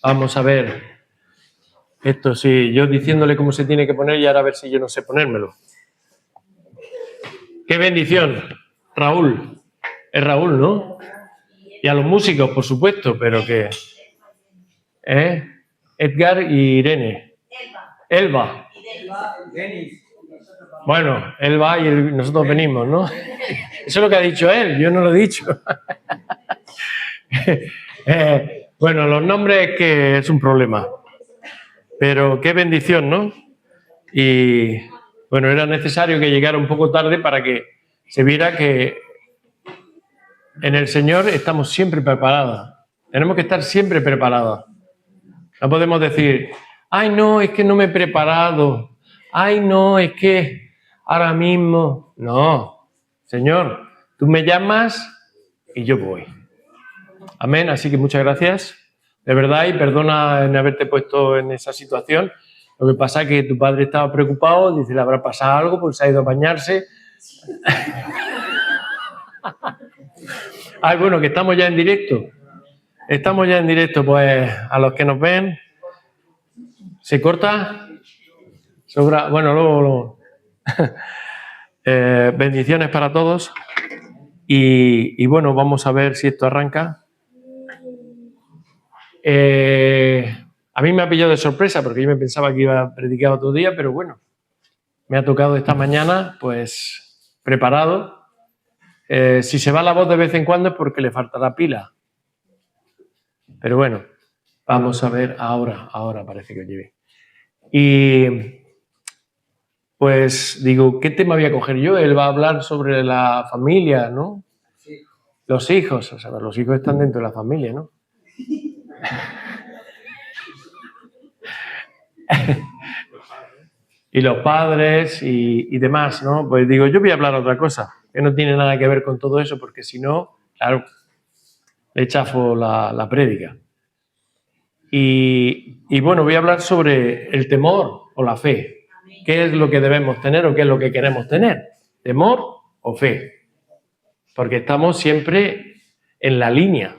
Vamos a ver. Esto sí, yo diciéndole cómo se tiene que poner y ahora a ver si yo no sé ponérmelo. ¡Qué bendición! Raúl. Es Raúl, ¿no? Y a los músicos, por supuesto, pero que... Edgar y Irene. Elba. Bueno, él va y nosotros venimos, ¿no? Eso es lo que ha dicho él, yo no lo he dicho. Bueno, los nombres es que es un problema. Pero qué bendición, ¿no? Y bueno, era necesario que llegara un poco tarde para que se viera que en el Señor estamos siempre preparados. Tenemos que estar siempre preparados. No podemos decir, ay, no, es que no me he preparado. Ay, no, es que ahora mismo. No, Señor, tú me llamas y yo voy. Amén, así que muchas gracias. De verdad, y perdona en haberte puesto en esa situación. Lo que pasa es que tu padre estaba preocupado, dice, le habrá pasado algo, pues se ha ido a bañarse. Ay, bueno, que estamos ya en directo. Estamos ya en directo, pues a los que nos ven. ¿Se corta? Sobra. Bueno, luego. Bendiciones para todos. Y bueno, vamos a ver si esto arranca. A mí me ha pillado de sorpresa porque yo me pensaba que iba a predicar otro día, pero bueno, me ha tocado esta mañana, pues preparado. Si se va la voz de vez en cuando es porque le faltará pila. Pero bueno, vamos a ver ahora parece que lleve. Y pues digo, ¿qué tema voy a coger yo? Él va a hablar sobre la familia, ¿no? Sí. Los hijos, o sea, los hijos están dentro de la familia, ¿no? Y los padres y demás, ¿no? Pues digo, yo voy a hablar otra cosa, que no tiene nada que ver con todo eso, porque si no, claro, le chafo la prédica. Y bueno, voy a hablar sobre el temor o la fe. ¿Qué es lo que debemos tener o qué es lo que queremos tener? ¿Temor o fe? Porque estamos siempre en la línea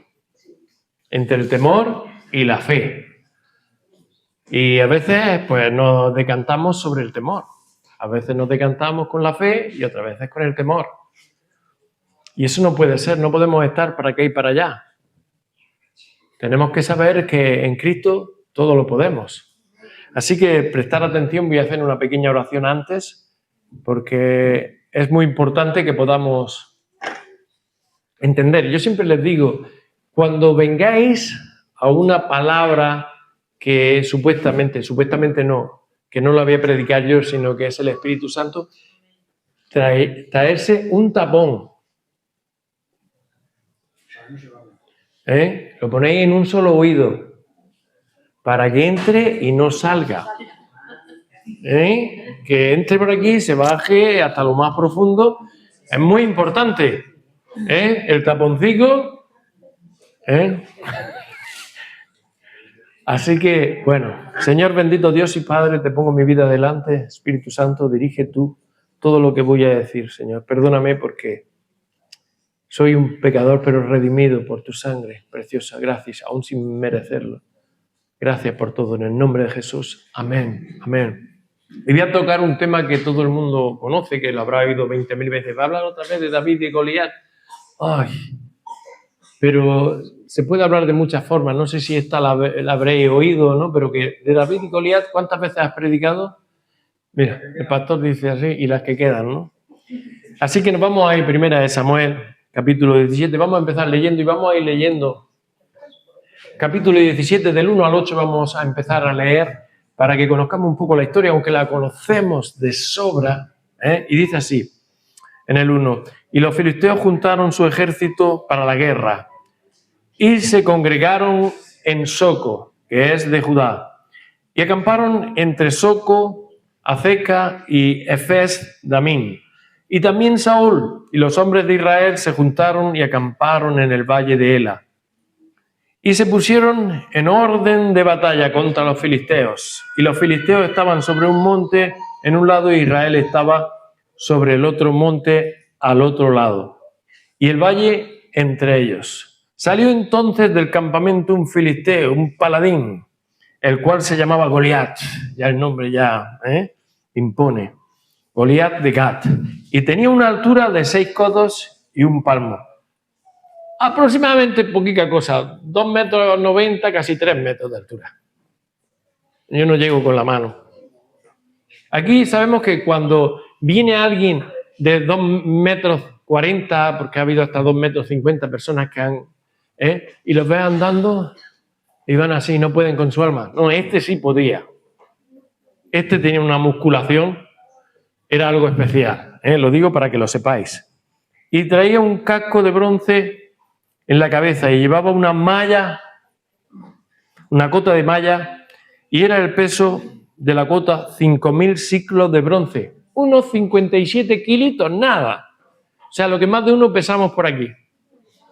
entre el temor y la fe. Y a veces pues nos decantamos sobre el temor. A veces nos decantamos con la fe y otras veces con el temor. Y eso no puede ser, no podemos estar para acá y para allá. Tenemos que saber que en Cristo todo lo podemos. Así que prestar atención, voy a hacer una pequeña oración antes, porque es muy importante que podamos entender. Yo siempre les digo, cuando vengáis a una palabra que supuestamente no, que no la voy a predicar yo, sino que es el Espíritu Santo, traerse un tapón. Lo ponéis en un solo oído, para que entre y no salga. Que entre por aquí, se baje hasta lo más profundo. Es muy importante. El taponcito. Así que, bueno, Señor bendito Dios y Padre, te pongo mi vida delante. Espíritu Santo, dirige tú todo lo que voy a decir, Señor. Perdóname porque soy un pecador, pero redimido por tu sangre preciosa. Gracias, aún sin merecerlo. Gracias por todo, en el nombre de Jesús. Amén, amén. Y voy a tocar un tema que todo el mundo conoce, que lo habrá oído 20.000 veces. Va a hablar otra vez de David y Goliat. Ay, pero se puede hablar de muchas formas. No sé si esta la habréis oído, ¿no? Pero que de David y Goliat, ¿cuántas veces has predicado? Mira, el pastor dice así, y las que quedan, ¿no? Así que nos vamos a ir primera de Samuel, capítulo 17. Vamos a empezar leyendo y vamos a ir leyendo. Capítulo 17, del 1 al 8 vamos a empezar a leer para que conozcamos un poco la historia, aunque la conocemos de sobra. Y dice así, en el 1, y los filisteos juntaron su ejército para la guerra y se congregaron en Soco, que es de Judá, y acamparon entre Soco, Azeca y Efes Damín. Y también Saúl y los hombres de Israel se juntaron y acamparon en el valle de Ela. Y se pusieron en orden de batalla contra los filisteos. Y los filisteos estaban sobre un monte en un lado y Israel estaba sobre el otro monte al otro lado. Y el valle entre ellos. Salió entonces del campamento un filisteo, un paladín, el cual se llamaba Goliat. Ya el nombre ya impone. Goliat de Gat. Y tenía una altura de 6 codos y un palmo. Aproximadamente poquita cosa, 2,90 metros, casi 3 metros de altura. Yo no llego con la mano. Aquí sabemos que cuando viene alguien de 2,40 metros, porque ha habido hasta 2,50 metros personas que han... y los ves andando y van así, no pueden con su alma. No, este sí podía. Este tenía una musculación, era algo especial. Lo digo para que lo sepáis. Y traía un casco de bronce en la cabeza y llevaba una malla, una cota de malla, y era el peso de la cota 5.000 siclos de bronce. Unos 57 kilitos, nada. O sea, lo que más de uno pesamos por aquí.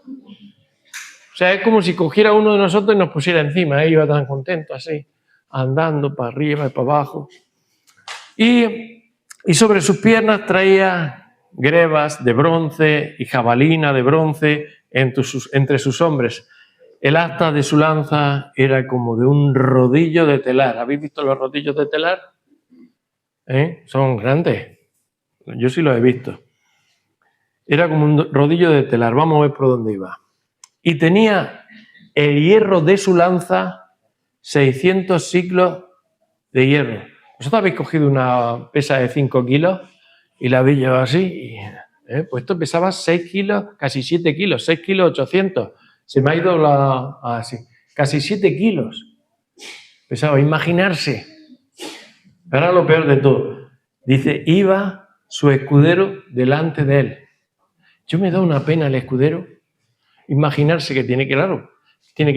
O sea, es como si cogiera uno de nosotros y nos pusiera encima. Iba tan contento así, andando para arriba y para abajo. Y sobre sus piernas traía grebas de bronce y jabalina de bronce entre sus hombres. El asta de su lanza era como de un rodillo de telar. ¿Habéis visto los rodillos de telar? Son grandes. Yo sí los he visto. Era como un rodillo de telar. Vamos a ver por dónde iba. Y tenía el hierro de su lanza 600 siclos de hierro. Vosotros habéis cogido una pesa de 5 kilos y la habéis llevado así. Pues esto pesaba 6 kilos, casi 7 kilos, 6 kilos 800. Se me ha ido así. Casi 7 kilos. Pesaba, imaginarse. Ahora lo peor de todo. Dice, iba su escudero delante de él. Yo me da una pena el escudero. Imaginarse que tiene que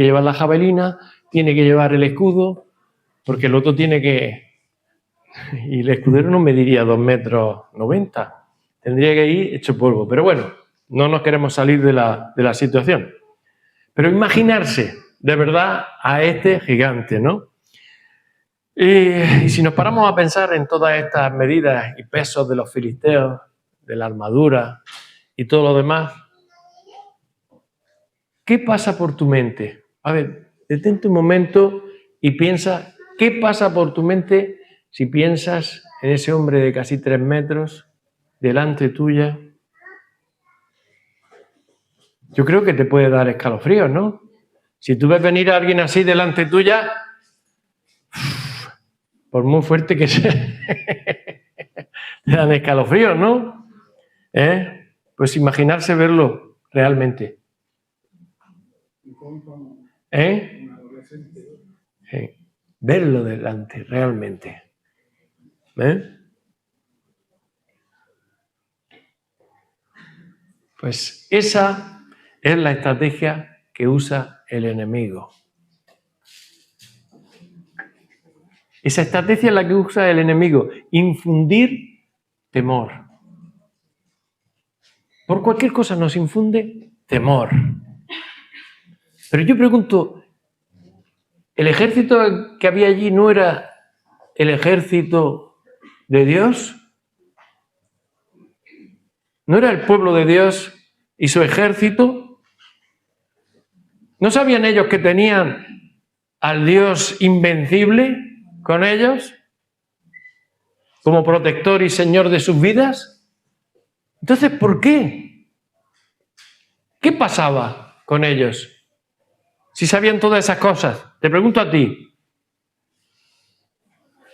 llevar la jabalina, tiene que llevar el escudo, porque el otro tiene que... Y el escudero no mediría 2,90 metros. Tendría que ir hecho polvo. Pero bueno, no nos queremos salir de la situación. Pero imaginarse, de verdad, a este gigante, ¿no? Y si nos paramos a pensar en todas estas medidas y pesos de los filisteos, de la armadura y todo lo demás, ¿qué pasa por tu mente? A ver, detente un momento y piensa, ¿qué pasa por tu mente si piensas en ese hombre de casi 3 metros delante tuya? Yo creo que te puede dar escalofríos, ¿no? Si tú ves venir a alguien así delante tuya, por muy fuerte que sea, te dan escalofríos, ¿no? Pues imaginarse verlo realmente. Verlo delante, realmente. Pues esa es la estrategia que usa el enemigo. Esa estrategia es la que usa el enemigo, infundir temor. Por cualquier cosa nos infunde temor. Pero yo pregunto, ¿el ejército que había allí no era el ejército de Dios? ¿No era el pueblo de Dios y su ejército? ¿No sabían ellos que tenían al Dios invencible con ellos como protector y señor de sus vidas? Entonces, ¿por qué? ¿Qué pasaba con ellos? Si sabían todas esas cosas. Te pregunto a ti,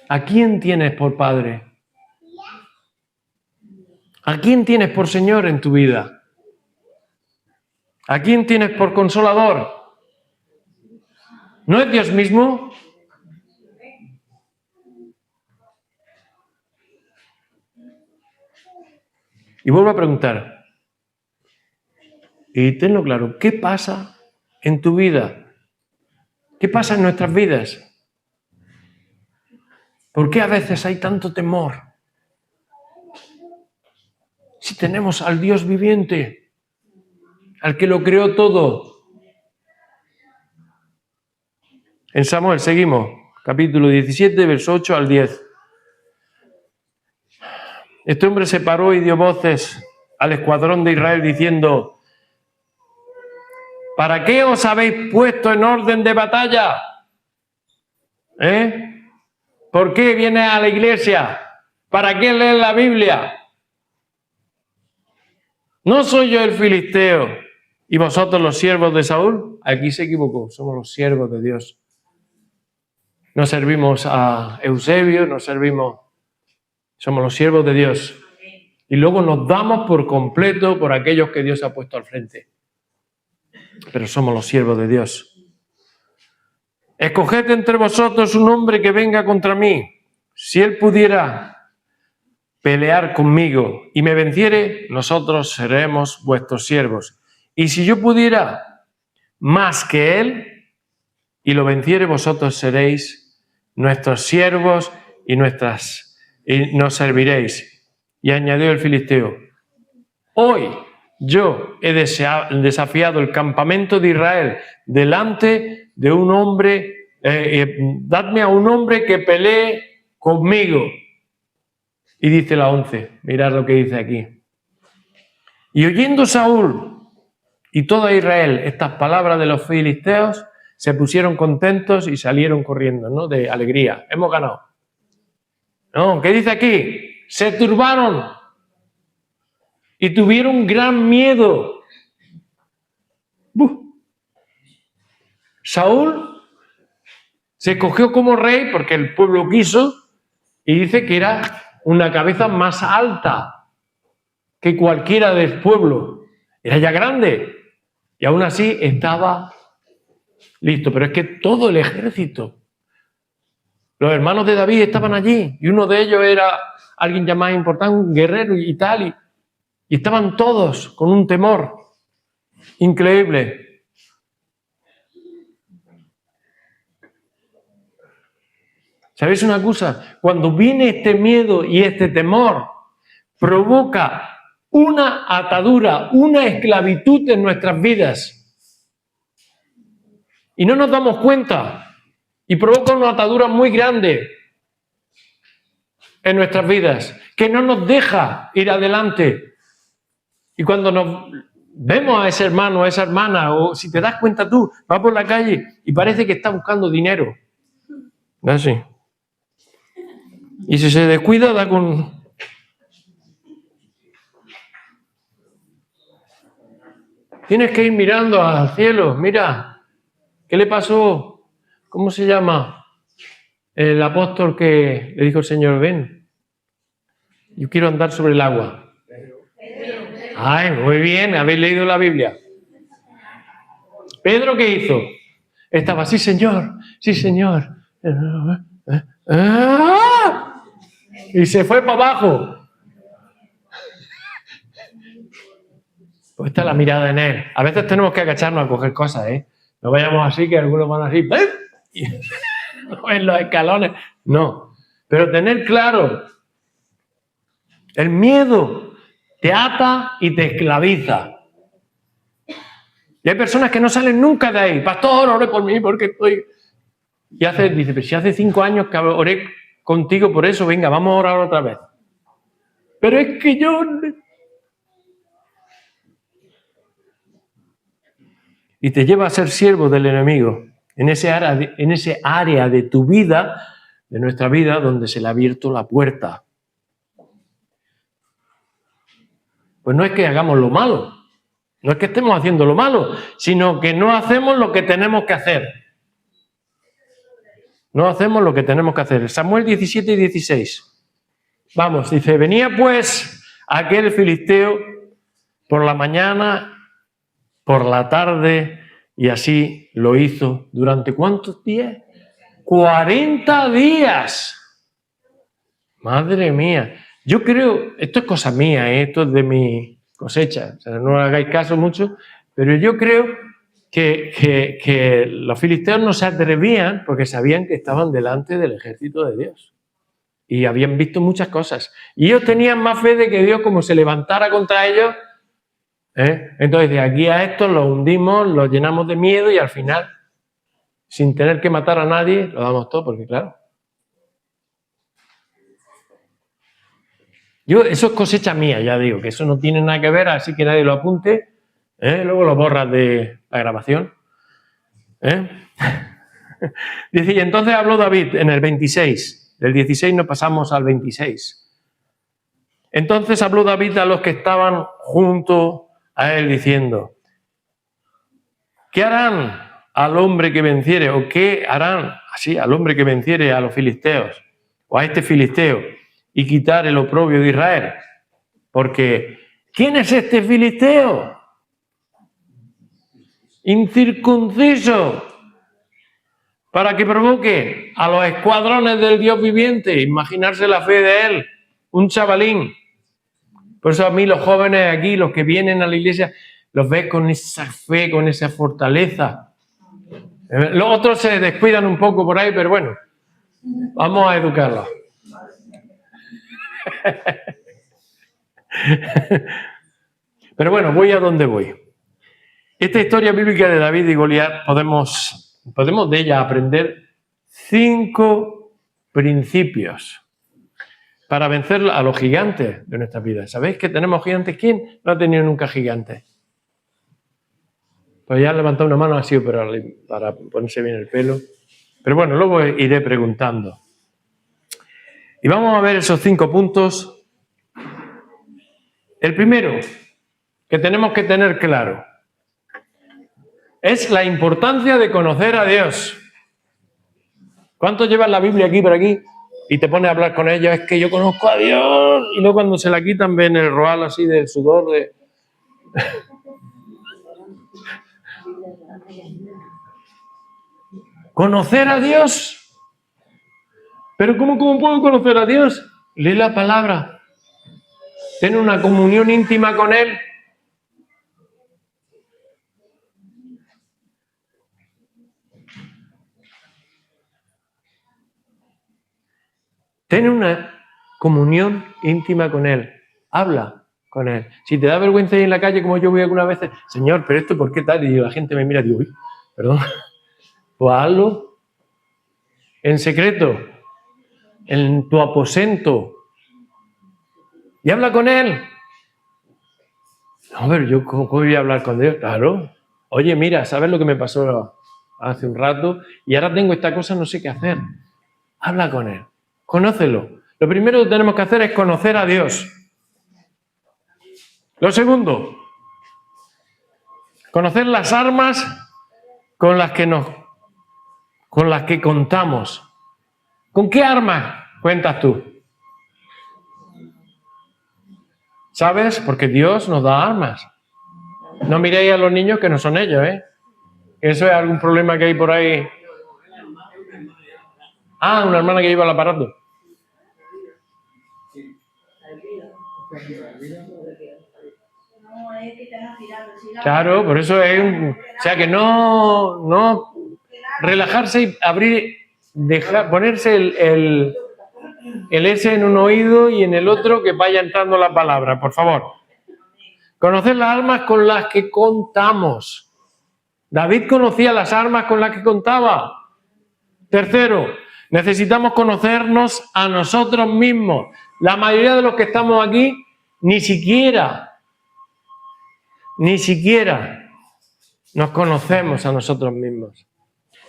¿a quién tienes por padre? ¿A quién tienes por Señor en tu vida? ¿A quién tienes por consolador? ¿No es Dios mismo? Y vuelvo a preguntar, y tenlo claro, ¿qué pasa en tu vida? ¿Qué pasa en nuestras vidas? ¿Por qué a veces hay tanto temor? Si tenemos al Dios viviente, al que lo creó todo. En Samuel, seguimos, capítulo 17, verso 8 al 10. Este hombre se paró y dio voces al escuadrón de Israel diciendo, ¿Para qué os habéis puesto en orden de batalla? ¿Por qué vienes a la iglesia? ¿Para qué lees la Biblia? ¿No soy yo el filisteo y vosotros los siervos de Saúl? Aquí se equivocó, somos los siervos de Dios. No servimos a Eusebio, somos los siervos de Dios. Y luego nos damos por completo por aquellos que Dios ha puesto al frente. Pero somos los siervos de Dios. Escoged entre vosotros un hombre que venga contra mí. Si él pudiera pelear conmigo y me venciere, nosotros seremos vuestros siervos. Y si yo pudiera más que él y lo venciere, vosotros seréis nuestros siervos y nos serviréis. Y añadió el filisteo: hoy yo he desafiado el campamento de Israel delante de un hombre, dadme a un hombre que pelee conmigo. Y dice la 11, mirad lo que dice aquí. Y oyendo Saúl y toda Israel estas palabras de los filisteos, se pusieron contentos y salieron corriendo, ¿no? De alegría. Hemos ganado. No, ¿qué dice aquí? Se turbaron y tuvieron gran miedo. Saúl se escogió como rey porque el pueblo quiso y dice que era una cabeza más alta que cualquiera del pueblo. Era ya grande y aún así estaba listo. Pero es que todo el ejército, los hermanos de David estaban allí y uno de ellos era alguien ya más importante, un guerrero y tal, y estaban todos con un temor increíble. ¿Sabéis una cosa? Cuando viene este miedo y este temor, provoca una atadura, una esclavitud en nuestras vidas. Y no nos damos cuenta. Y provoca una atadura muy grande en nuestras vidas, que no nos deja ir adelante. Y cuando nos vemos a ese hermano, a esa hermana, o si te das cuenta tú, vas por la calle y parece que está buscando dinero. Así. Y si se descuida, da con... Tienes que ir mirando al cielo. Mira, ¿qué le pasó? ¿Cómo se llama? El apóstol que le dijo el Señor, ven, yo quiero andar sobre el agua. Ay, muy bien, habéis leído la Biblia. ¿Pedro qué hizo? Estaba, sí, Señor, sí, Señor. Y se fue para abajo. Pues está la mirada en él. A veces tenemos que agacharnos a coger cosas, ¿eh? No vayamos así, que algunos van así, en los escalones. No. Pero tener claro, el miedo te ata y te esclaviza. Y hay personas que no salen nunca de ahí. Pastor, ore por mí porque estoy... Y dice, pero si hace 5 años que oré contigo por eso, venga, vamos a orar otra vez. Pero es que yo... Y te lleva a ser siervo del enemigo en ese área de tu vida, de nuestra vida, donde se le ha abierto la puerta. Pues no es que hagamos lo malo, no es que estemos haciendo lo malo, sino que no hacemos lo que tenemos que hacer. No hacemos lo que tenemos que hacer. Samuel 17 y 16. Vamos, dice, venía pues aquel filisteo por la mañana, por la tarde, y así lo hizo. ¿Durante cuántos días? 40 días. Madre mía. Yo creo, esto es cosa mía, esto es de mi cosecha, o sea, no hagáis caso mucho, pero yo creo que los filisteos no se atrevían porque sabían que estaban delante del ejército de Dios. Y habían visto muchas cosas. Y ellos tenían más fe de que Dios, como se levantara contra ellos, entonces de aquí a esto los hundimos, los llenamos de miedo y al final, sin tener que matar a nadie, lo damos todo, porque claro. Eso es cosecha mía, ya digo, que eso no tiene nada que ver, así que nadie lo apunte, Luego lo borras de la grabación. Dice, y entonces habló David en el 26. Del 16 nos pasamos al 26. Entonces habló David a los que estaban junto a él diciendo, ¿qué harán al hombre que venciere? ¿O qué harán así al hombre que venciere a los filisteos? O a este filisteo y quitar el oprobio de Israel. Porque, ¿quién es este filisteo? Incircunciso, para que provoque a los escuadrones del Dios viviente, imaginarse la fe de él, un chavalín. Por eso a mí los jóvenes aquí, los que vienen a la iglesia, los ves con esa fe, con esa fortaleza. Los otros se descuidan un poco por ahí, pero bueno, vamos a educarlos. Pero bueno, voy a donde voy. Esta historia bíblica de David y Goliat podemos de ella aprender 5 principios para vencer a los gigantes de nuestra vida. ¿Sabéis que tenemos gigantes? ¿Quién no ha tenido nunca gigantes? Pues ya han levantado una mano, ha sido para ponerse bien el pelo. Pero bueno, luego iré preguntando. Y vamos a ver esos 5 puntos. El primero que tenemos que tener claro es la importancia de conocer a Dios. ¿Cuántos llevan la Biblia aquí por aquí? Y te pones a hablar con ellos, es que yo conozco a Dios. Y luego cuando se la quitan ven el roal así del sudor de... ¿Conocer a Dios? ¿Pero cómo puedo conocer a Dios? Lee la palabra. Ten una comunión íntima con Él. Ten una comunión íntima con Él. Habla con Él. Si te da vergüenza ir en la calle, como yo voy algunas veces, Señor, ¿pero esto por qué tal? Y la gente me mira y digo, uy, perdón. Pues hazlo en secreto, en tu aposento, y habla con Él. No, pero yo, ¿cómo voy a hablar con Dios? Claro. Oye, mira, ¿sabes lo que me pasó hace un rato? Y ahora tengo esta cosa, no sé qué hacer. Habla con Él. Conócelo. Lo primero que tenemos que hacer es conocer a Dios. Lo segundo, conocer las armas con las que contamos. ¿Con qué armas cuentas tú? ¿Sabes? Porque Dios nos da armas. No miréis a los niños que no son ellos, ¿eh? Eso es algún problema que hay por ahí. Ah, una hermana que lleva el aparato. Claro, por eso es o sea que no relajarse y abrir, ponerse el S en un oído y en el otro que vaya entrando la palabra, por favor. Conocer las armas con las que contamos. David conocía las armas con las que contaba. Tercero, necesitamos conocernos a nosotros mismos. La mayoría de los que estamos aquí ni siquiera nos conocemos a nosotros mismos.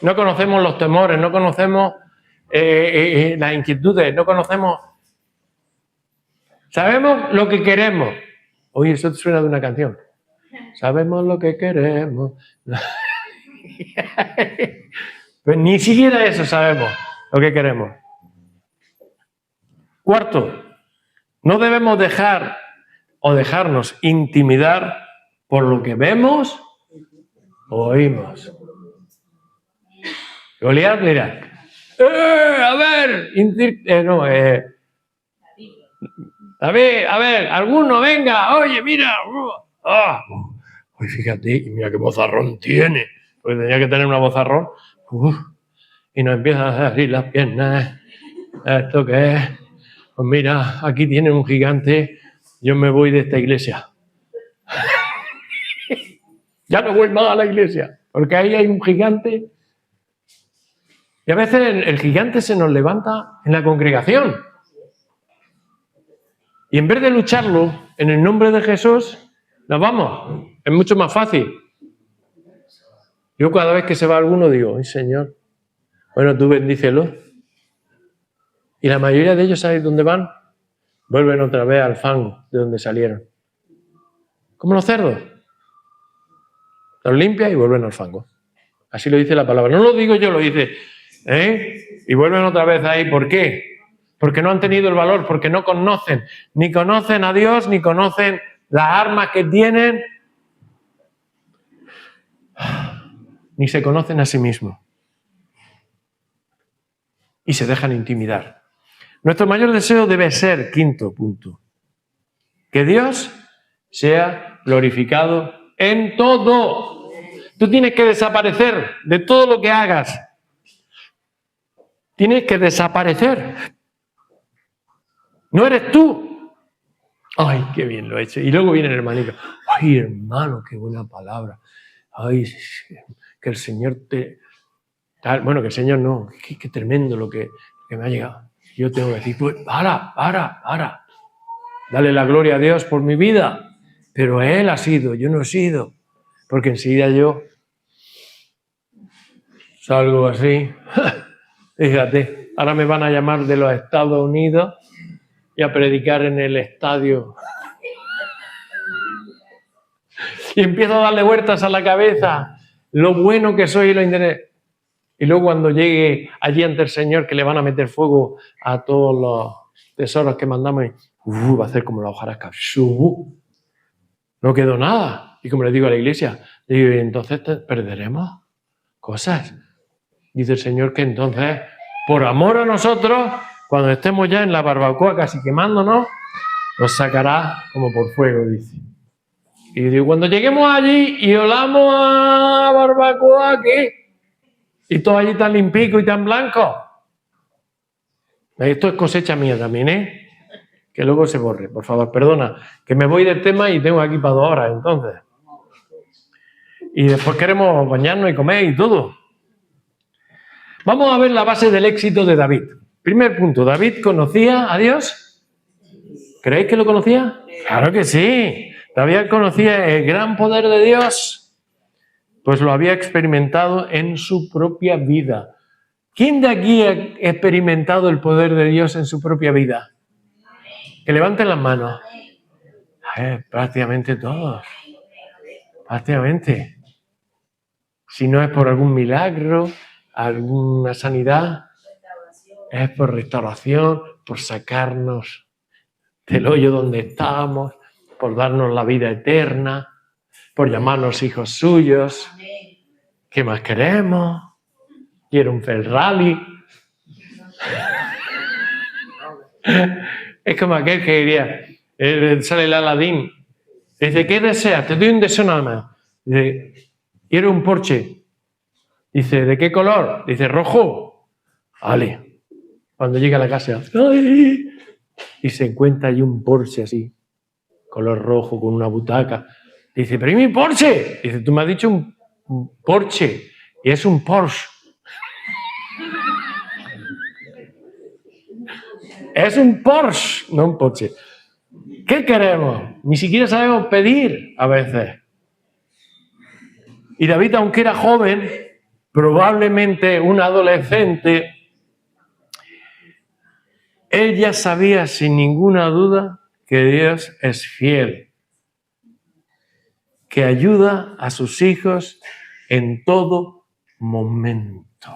No conocemos los temores, no conocemos las inquietudes, no conocemos... Sabemos lo que queremos. Oye, eso suena de una canción. Sabemos lo que queremos. Pues ni siquiera eso sabemos lo que queremos. Cuarto, no debemos dejarnos intimidar por lo que vemos o oímos. Goliat, mira. A ver, David, a ver, alguno, venga, oye, mira. Uy, fíjate, mira qué vozarrón tiene. Porque tenía que tener una vozarrón. Y nos empiezan a salir las piernas. ¿Esto qué es? Pues mira, aquí tiene un gigante. Yo me voy de esta iglesia. Ya no voy más a la iglesia. Porque ahí hay un gigante. Y a veces el gigante se nos levanta en la congregación. Y en vez de lucharlo en el nombre de Jesús, Nos vamos. Es mucho más fácil. Yo cada vez que se va alguno digo, ¡ay, Señor! Bueno, tú bendícelo. Y la mayoría de ellos, ¿sabes dónde van? Vuelven otra vez al fango de donde salieron. Como los cerdos. Los limpias y vuelven al fango. Así lo dice la palabra. No lo digo yo, lo dice. Y vuelven otra vez ahí. ¿Por qué? Porque no han tenido el valor, porque no conocen. Ni conocen a Dios, ni conocen las armas que tienen, ni se conocen a sí mismos. Y se dejan intimidar. Nuestro mayor deseo debe ser, quinto punto, que Dios sea glorificado en todo. Tú tienes que desaparecer de todo lo que hagas. Tienes que desaparecer. No eres tú. Ay, qué bien lo he hecho. Y luego viene el hermanito. Ay, hermano, qué buena palabra. Ay, que el Señor te... Bueno, que el Señor no. Qué tremendo lo que me ha llegado. Yo tengo que decir, pues, para. Dale la gloria a Dios por mi vida. Pero Él ha sido, yo no he sido. Porque enseguida yo salgo así. Fíjate, ahora me van a llamar de los Estados Unidos y a predicar en el estadio. Y empiezo a darle vueltas a la cabeza. Lo bueno que soy y lo interesante. Y luego cuando llegue allí ante el Señor, que le van a meter fuego a todos los tesoros que mandamos, va a hacer como la hojarasca. No quedó nada. Y como le digo a la iglesia, digo, entonces perderemos cosas. Dice el Señor que entonces, por amor a nosotros, cuando estemos ya en la barbacoa casi quemándonos, nos sacará como por fuego, dice. Y digo, cuando lleguemos allí y olamos a barbacoa, ¿qué? Y todo allí tan limpico y tan blanco. Esto es cosecha mía también, ¿eh? Que luego se borre, por favor, perdona, que me voy del tema y tengo aquí para 2 horas, entonces. Y después queremos bañarnos y comer y todo. Vamos a ver la base del éxito de David. Primer punto, ¿David conocía a Dios? ¿Creéis que lo conocía? Claro que sí. David conocía el gran poder de Dios. Pues lo había experimentado en su propia vida. ¿Quién de aquí ha experimentado el poder de Dios en su propia vida? Que levanten las manos. Prácticamente todos. Prácticamente. Si no es por algún milagro, alguna sanidad, es por restauración, por sacarnos del hoyo donde estábamos, por darnos la vida eterna, por llamarnos hijos suyos. ¿Qué más queremos? Quiero un Ferrari. Es como aquel que diría, sale el Aladín, dice, ¿qué deseas? Te doy un deseo nada más. Dice, quiero un Porsche. Dice, ¿de qué color? Dice, rojo. Vale. Cuando llega a la casa, ¡ay! Y se encuentra allí un Porsche así, color rojo, con una butaca. Dice, ¿pero y mi Porsche? Dice, tú me has dicho un Porsche, y es un Porsche. Es un Porsche, no un Porsche. ¿Qué queremos? Ni siquiera sabemos pedir a veces. Y David, aunque era joven, probablemente un adolescente, él ya sabía sin ninguna duda que Dios es fiel, que ayuda a sus hijos en todo momento.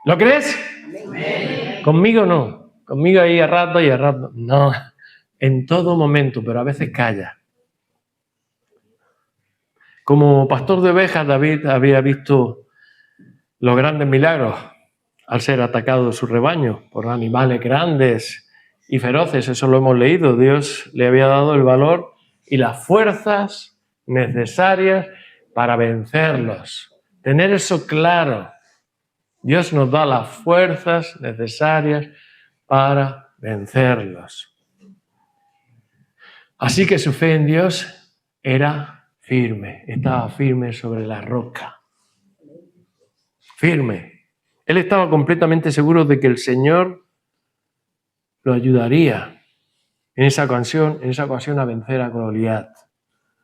¿Lo crees? Amén. Conmigo no. Conmigo ahí a rato y a rato. No, en todo momento, pero a veces calla. Como pastor de ovejas, David había visto los grandes milagros al ser atacado su rebaño por animales grandes y feroces. Eso lo hemos leído. Dios le había dado el valor y las fuerzas necesarias para vencerlos. Tener eso claro. Dios nos da las fuerzas necesarias para vencerlos. Así que su fe en Dios era firme, estaba firme sobre la roca. Firme. Él estaba completamente seguro de que el Señor lo ayudaría en esa ocasión a vencer a Goliat.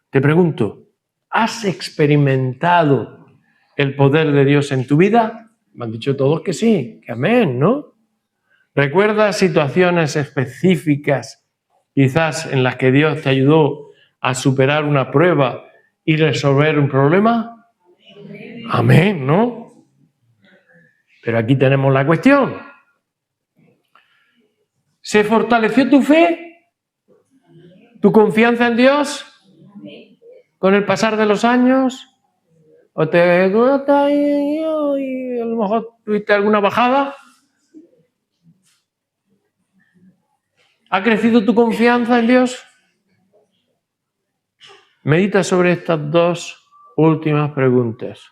Te pregunto, ¿has experimentado el poder de Dios en tu vida? Me han dicho todos que sí, que amén, ¿no? ¿Recuerdas situaciones específicas, quizás en las que Dios te ayudó a superar una prueba y resolver un problema? Amén, ¿no? Pero aquí tenemos la cuestión. ¿Se fortaleció tu fe? ¿Tu confianza en Dios? ¿Con el pasar de los años? ¿O te gusta y a lo mejor tuviste alguna bajada? ¿Ha crecido tu confianza en Dios? Medita sobre estas dos últimas preguntas.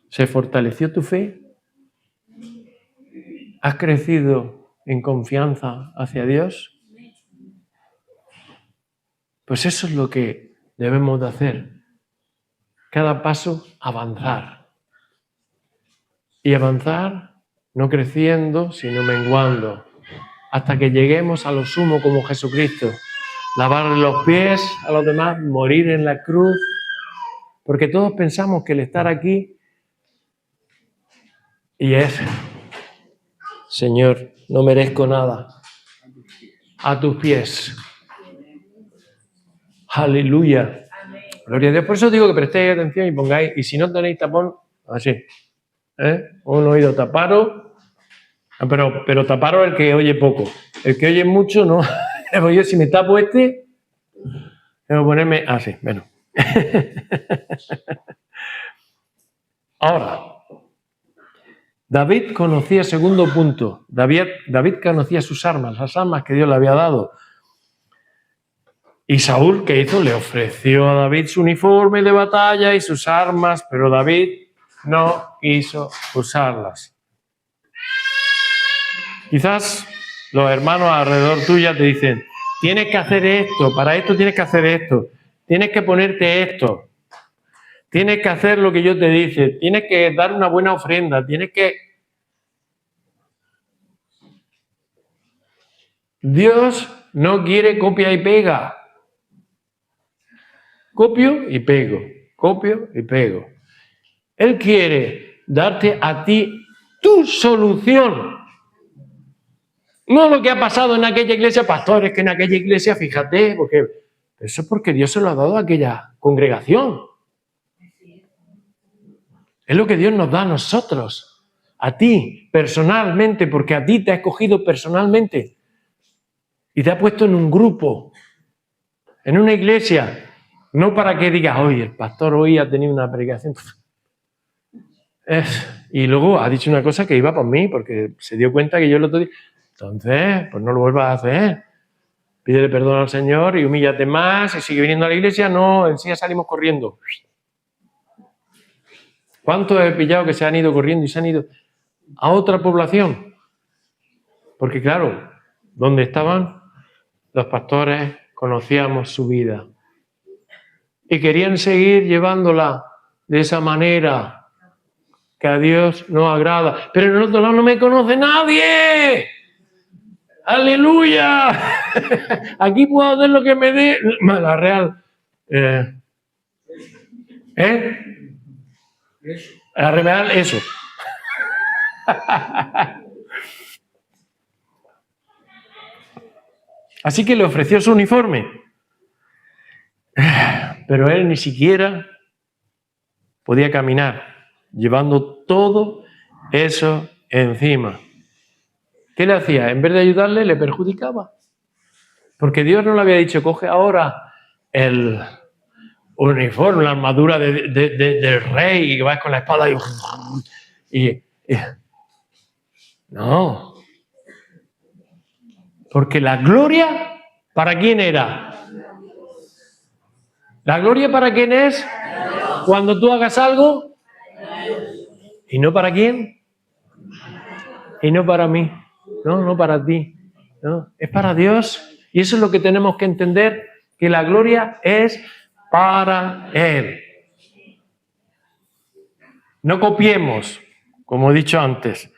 ¿Se fortaleció tu fe? ¿Has crecido en confianza hacia Dios? Pues eso es lo que debemos de hacer. Cada paso, avanzar. Y avanzar no creciendo, sino menguando. Hasta que lleguemos a lo sumo como Jesucristo. Lavarle los pies a los demás, morir en la cruz. Porque todos pensamos que el estar aquí y es, Señor, no merezco nada. A tus pies. Aleluya. Gloria a Dios. Por eso digo que prestéis atención y pongáis, y si no tenéis tapón, así. Un oído taparos, pero taparos el que oye poco. El que oye mucho, no. Yo si me tapo tengo que ponerme así. Bueno. Ahora, David conocía, segundo punto, David conocía sus armas, las armas que Dios le había dado. Y Saúl, ¿qué hizo? Le ofreció a David su uniforme de batalla y sus armas, pero David no quiso usarlas. Quizás los hermanos alrededor tuya te dicen, tienes que hacer esto, para esto tienes que hacer esto, tienes que ponerte esto, tienes que hacer lo que yo te dice, tienes que dar una buena ofrenda, tienes que... Dios no quiere copia y pega. Copio y pego, copio y pego. Él quiere darte a ti tu solución. No lo que ha pasado en aquella iglesia, pastores, que en aquella iglesia, fíjate, porque eso es porque Dios se lo ha dado a aquella congregación. Es lo que Dios nos da a nosotros, a ti personalmente, porque a ti te ha escogido personalmente y te ha puesto en un grupo, en una iglesia, no para que digas, oye, el pastor hoy ha tenido una predicación. Y luego ha dicho una cosa que iba por mí, porque se dio cuenta que yo lo otro día. Entonces, pues no lo vuelvas a hacer. Pídele perdón al Señor y humíllate más y sigue viniendo a la iglesia. No, enseguida salimos corriendo. ¿Cuántos he pillado que se han ido corriendo y se han ido a otra población? Porque claro, donde estaban los pastores conocíamos su vida y querían seguir llevándola de esa manera que a Dios no agrada. Pero en el otro lado no me conoce nadie. ¡Aleluya! Aquí puedo hacer lo que me dé la real. La real, eso. Así que le ofreció su uniforme. Pero él ni siquiera podía caminar, llevando todo eso encima. ¿Qué le hacía? En vez de ayudarle, le perjudicaba. Porque Dios no le había dicho, coge ahora el uniforme, la armadura del rey, y que vas con la espada y... No. Porque la gloria, ¿para quién era? ¿La gloria para quién es? Cuando tú hagas algo. ¿Y no para quién? Y no para mí. No para ti. No, es para Dios. Y eso es lo que tenemos que entender, que la gloria es para Él. No copiemos, como he dicho antes,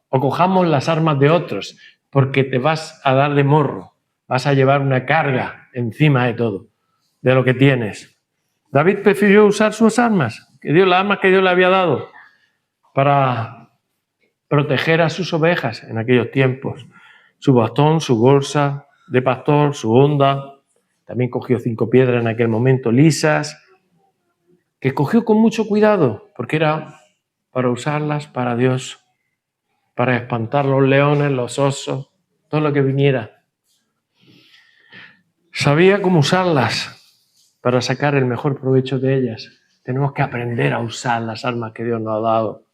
o cojamos las armas de otros, porque te vas a dar de morro. vas a llevar una carga encima de todo, de lo que tienes. David prefirió usar sus armas, las armas que Dios le había dado, para proteger a sus ovejas en aquellos tiempos. Su bastón, su bolsa de pastor, su honda. También cogió 5 piedras en aquel momento lisas, que cogió con mucho cuidado, porque era para usarlas para Dios, para espantar los leones, los osos, todo lo que viniera. Sabía cómo usarlas para sacar el mejor provecho de ellas. Tenemos que aprender a usar las armas que Dios nos ha dado.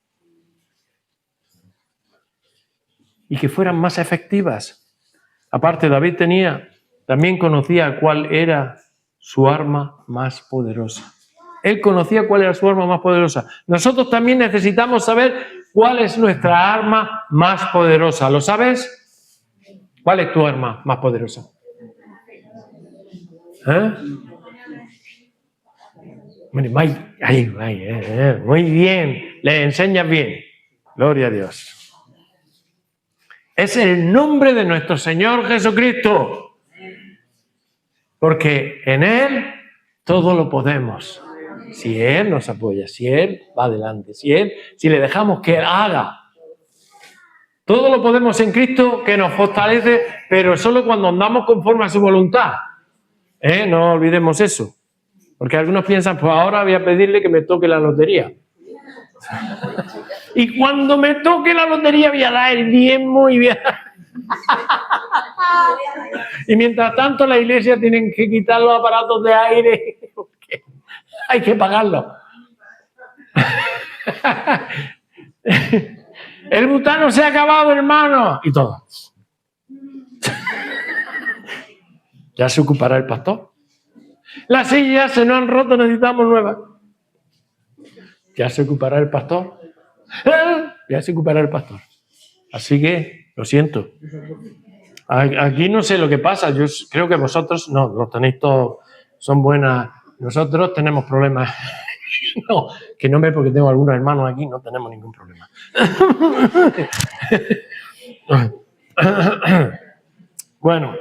Y que fueran más efectivas. Aparte, David también conocía cuál era su arma más poderosa. Él conocía cuál era su arma más poderosa. Nosotros también necesitamos saber cuál es nuestra arma más poderosa. ¿Lo sabes? ¿Cuál es tu arma más poderosa? Muy bien, le enseñas bien. Gloria a Dios. Es el nombre de nuestro Señor Jesucristo. Porque en Él todo lo podemos. Si Él nos apoya, si Él va adelante, si le dejamos que Él haga. Todo lo podemos en Cristo, que nos fortalece, pero solo cuando andamos conforme a su voluntad. No olvidemos eso. Porque algunos piensan, pues ahora voy a pedirle que me toque la lotería. Y cuando me toque la lotería voy a dar el diezmo y voy a... Y mientras tanto la iglesia tienen que quitar los aparatos de aire porque hay que pagarlo. El butano se ha acabado, hermano. Y todo. Ya se ocupará el pastor. Las sillas se nos han roto, necesitamos nuevas. Ya se ocupará el pastor. Ya se ocupará el pastor. Así que, lo siento. Aquí no sé lo que pasa. Yo creo que vosotros no, los tenéis todos, son buenas. Nosotros tenemos problemas. No, que no ve porque tengo algunos hermanos aquí, no tenemos ningún problema. Bueno.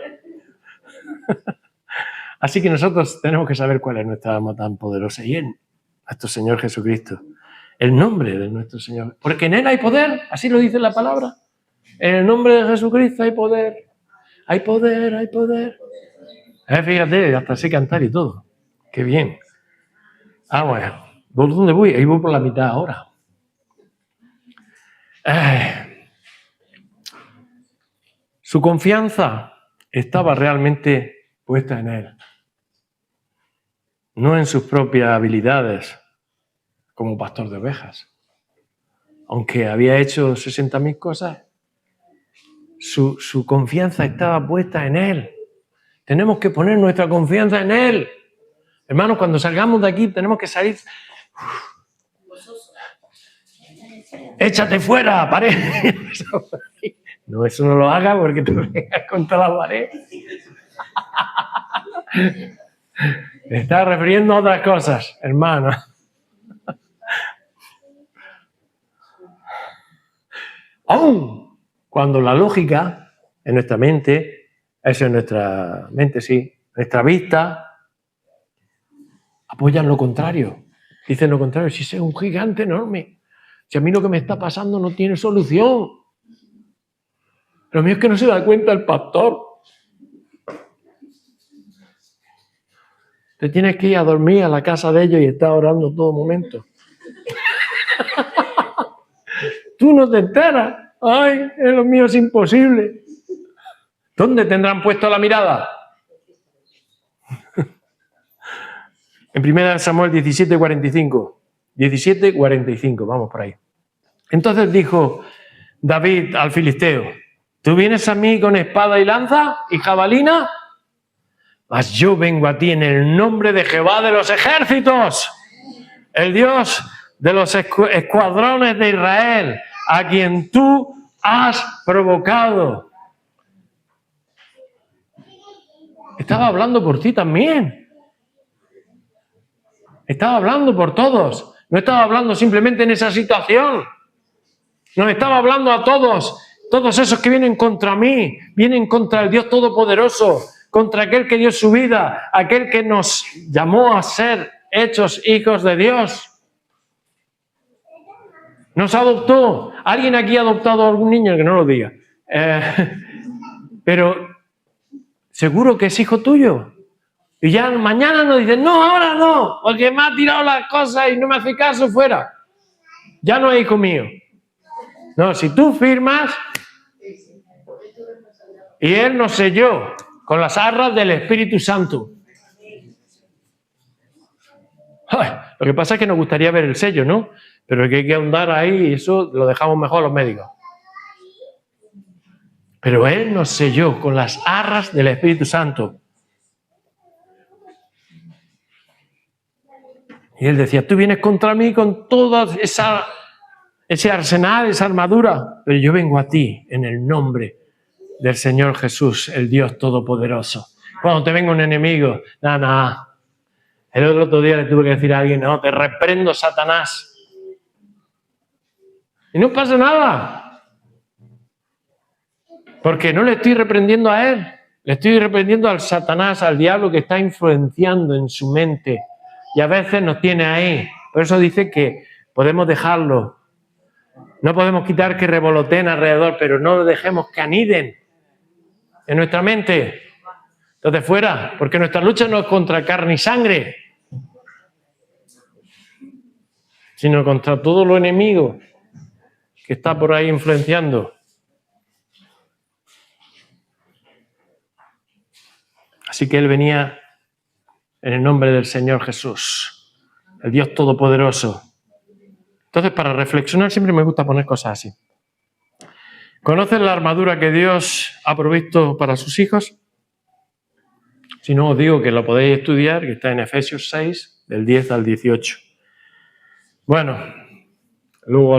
Así que nosotros tenemos que saber cuál es nuestra arma tan poderosa. Y Él, nuestro Señor Jesucristo. El nombre de nuestro Señor. Porque en Él hay poder, así lo dice la palabra. En el nombre de Jesucristo hay poder. Hay poder, hay poder. Fíjate, hasta sé cantar y todo. Qué bien. Bueno. ¿Por dónde voy? Ahí voy por la mitad ahora. Su confianza estaba realmente puesta en Él. No en sus propias habilidades como pastor de ovejas. Aunque había hecho 60.000 cosas, su confianza estaba puesta en Él. Tenemos que poner nuestra confianza en Él. Hermanos, cuando salgamos de aquí tenemos que salir... ¡Échate fuera, pared! No, eso no lo hagas porque te pegas contra la pared. Me está refiriendo a otras cosas, hermano. Aún cuando la lógica en nuestra mente, eso en nuestra mente, sí, nuestra vista, apoyan lo contrario. Dicen lo contrario, si ese es un gigante enorme. Si a mí lo que me está pasando no tiene solución. Lo mío es que no se da cuenta el pastor. Te tienes que ir a dormir a la casa de ellos y estar orando todo momento. Tú no te enteras. Ay, lo mío es imposible. ¿Dónde tendrán puesto la mirada? En 1 Samuel 17:45. 17:45, vamos por ahí. Entonces dijo David al filisteo, ¿tú vienes a mí con espada y lanza y jabalina? Mas yo vengo a ti en el nombre de Jehová de los ejércitos, el Dios de los escuadrones de Israel, a quien tú has provocado. Estaba hablando por ti también. Estaba hablando por todos. No estaba hablando simplemente en esa situación. Nos estaba hablando a todos Todos esos que vienen contra mí, vienen contra el Dios Todopoderoso, contra aquel que dio su vida, aquel que nos llamó a ser hechos hijos de Dios. Nos adoptó. ¿Alguien aquí ha adoptado a algún niño? Que no lo diga. Pero seguro que es hijo tuyo. Y ya mañana nos dicen, no, ahora no, porque me ha tirado las cosas y no me hace caso, fuera. Ya no es hijo mío. No, si tú firmas, y Él nos selló con las arras del Espíritu Santo. Ay, lo que pasa es que nos gustaría ver el sello, ¿no? Pero que hay que ahondar ahí y eso lo dejamos mejor a los médicos. Pero Él nos selló con las arras del Espíritu Santo. Y Él decía, tú vienes contra mí con todo ese arsenal, esa armadura, pero yo vengo a ti en el nombre del Señor Jesús, el Dios Todopoderoso. Cuando te venga un enemigo, nada. El otro día le tuve que decir a alguien, no, te reprendo, Satanás. Y no pasa nada. Porque no le estoy reprendiendo a él. Le estoy reprendiendo al Satanás, al diablo que está influenciando en su mente. Y a veces nos tiene ahí. Por eso dice que podemos dejarlo. No podemos quitar que revoloteen alrededor, pero no lo dejemos que aniden en nuestra mente. Entonces fuera, porque nuestra lucha no es contra carne y sangre, sino contra todo lo enemigo que está por ahí influenciando. Así que Él venía en el nombre del Señor Jesús, el Dios Todopoderoso. Entonces, para reflexionar siempre me gusta poner cosas así. ¿Conoces la armadura que Dios ha provisto para sus hijos? Si no, os digo que lo podéis estudiar, que está en Efesios 6, del 10 al 18. Bueno, luego a